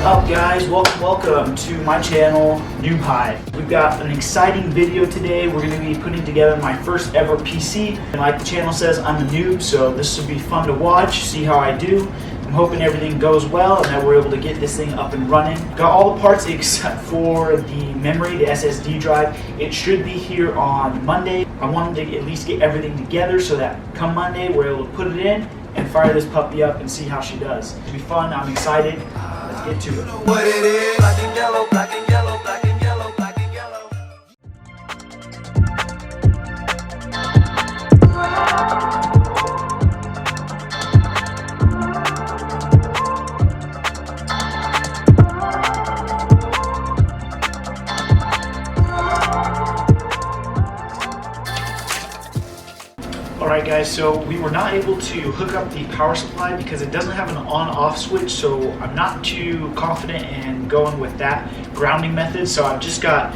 up, guys? Welcome to my channel, Noob Hive. We've got an exciting video today. We're going to be putting together my first ever PC. And like the channel says, I'm a noob, so this will be fun to watch, see how I do. I'm hoping everything goes well and that we're able to get this thing up and running. Got all the parts except for the memory, the SSD drive. It should be here on Monday. I wanted to at least get everything together so that come Monday we're able to put it in and fire this puppy up and see how she does. It'll be fun. I'm excited. Let's get to it. What it is, black and yellow, black and yellow, black and yellow, black and yellow. Alright guys, so we were not able to hook up the power supply because it doesn't have an on-off switch, so I'm not too confident in going with that grounding method. So I've just got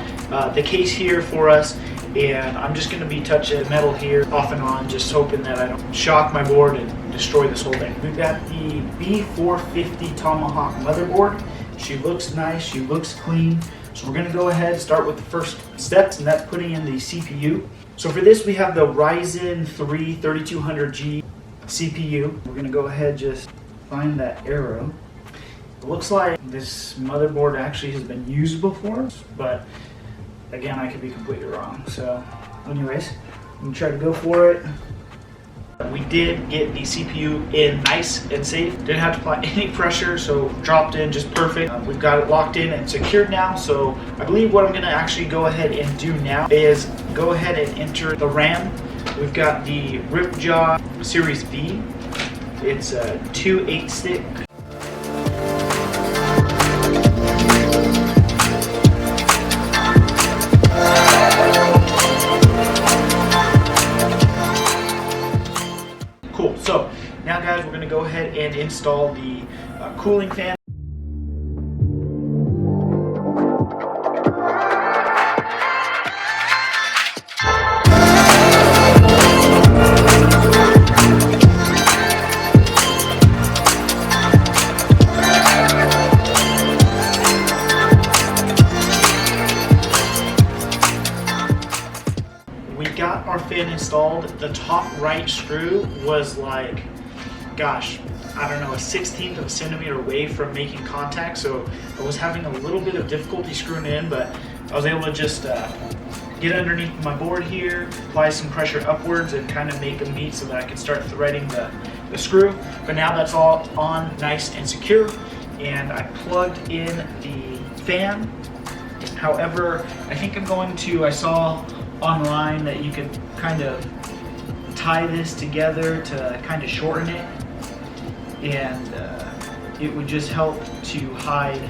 the case here for us, and I'm just going to be touching metal here off and on, just hoping that I don't shock my board and destroy this whole thing. We've got the B450 Tomahawk motherboard. She looks nice, she looks clean. So we're going to go ahead and start with the first steps, and that's putting in the CPU. So for this we have the Ryzen 3 3200G CPU. We're going to go ahead and just find that arrow. It looks like this motherboard actually has been used before, but again, I could be completely wrong. So anyways, I'm going to try to go for it. We did get the CPU in nice and safe. Didn't have to apply any pressure, so dropped in just perfect. We've got it locked in and secured now. So I believe what I'm going to actually go ahead and do now is go ahead and enter the RAM. We've got the Ripjaw Series V. It's a 2 8-stick. Cool, so now guys, we're going to go ahead and install the cooling fan. Got our fan installed. The top right screw was like, gosh, I don't know, a 1/16 of a centimeter away from making contact, so I was having a little bit of difficulty screwing in, but I was able to just get underneath my board here, apply some pressure upwards, and kind of make them meet so that I could start threading the screw. But now that's all on nice and secure, and I plugged in the fan. However, I think I'm going to, I saw online that you could kind of tie this together to kind of shorten it, and it would just help to hide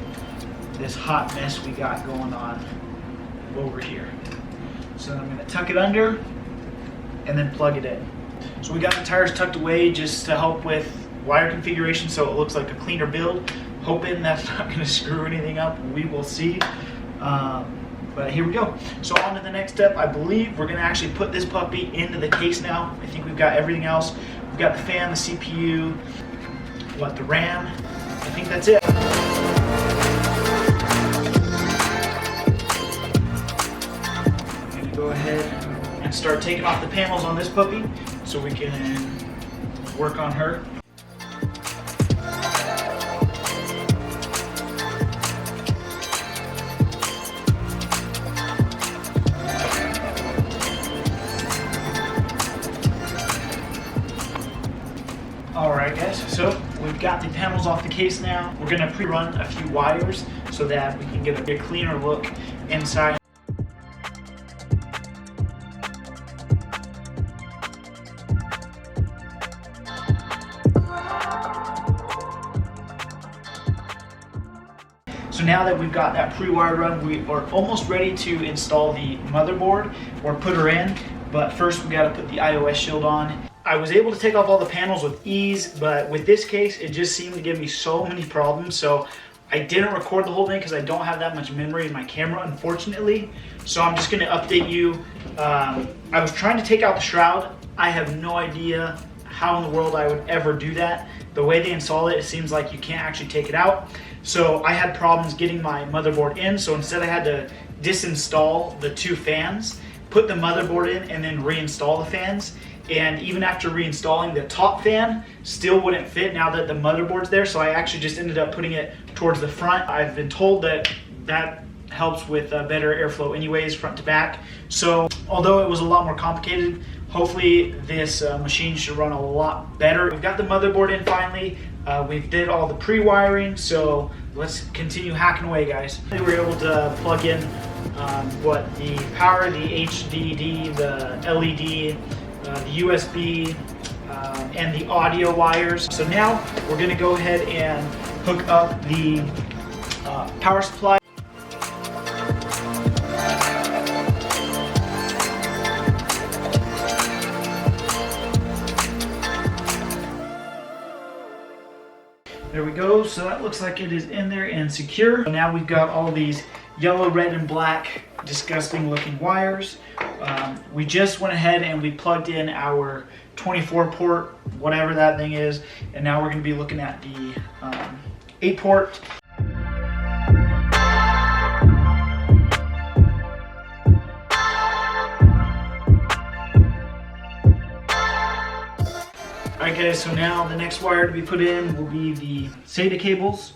this hot mess we got going on over here. So I'm going to tuck it under and then plug it in. So we got the tires tucked away just to help with wire configuration so it looks like a cleaner build. Hoping that's not going to screw anything up. We will see. But here we go. So on to the next step. I believe we're going to actually put this puppy into the case now. I think we've got everything else. We've got the fan, the CPU, the RAM. I think that's it. I'm going to go ahead and start taking off the panels on this puppy so we can work on her. Alright guys, so we've got the panels off the case now. We're going to pre-run a few wires so that we can get a cleaner look inside. So now that we've got that pre-wire run, we are almost ready to install the motherboard or put her in, but first we got to put the iOS shield on. I was able to take off all the panels with ease, but with this case, it just seemed to give me so many problems. So I didn't record the whole thing because I don't have that much memory in my camera, unfortunately. So I'm just gonna update you. I was trying to take out the shroud. I have no idea how in the world I would ever do that. the way they install it, it seems like you can't actually take it out. So I had problems getting my motherboard in, so instead I had to disinstall the 2 fans, put the motherboard in, and then reinstall the fans. And even after reinstalling, the top fan still wouldn't fit now that the motherboard's there, so I actually just ended up putting it towards the front. I've been told that that helps with better airflow anyways, front to back. So although it was a lot more complicated, hopefully this machine should run a lot better. We've got the motherboard in finally. We've did all the pre-wiring, so let's continue hacking away, guys. We were able to plug in the power, the HDD, the LED, the USB, and the audio wires. So now we're gonna go ahead and hook up the power supply. There we go, so that looks like it is in there and secure. Now we've got all these yellow, red, and black disgusting looking wires. We just went ahead and we plugged in our 24 port, whatever that thing is, and now we're going to be looking at the 8 port. Alright guys, so now the next wire to be put in will be the SATA cables.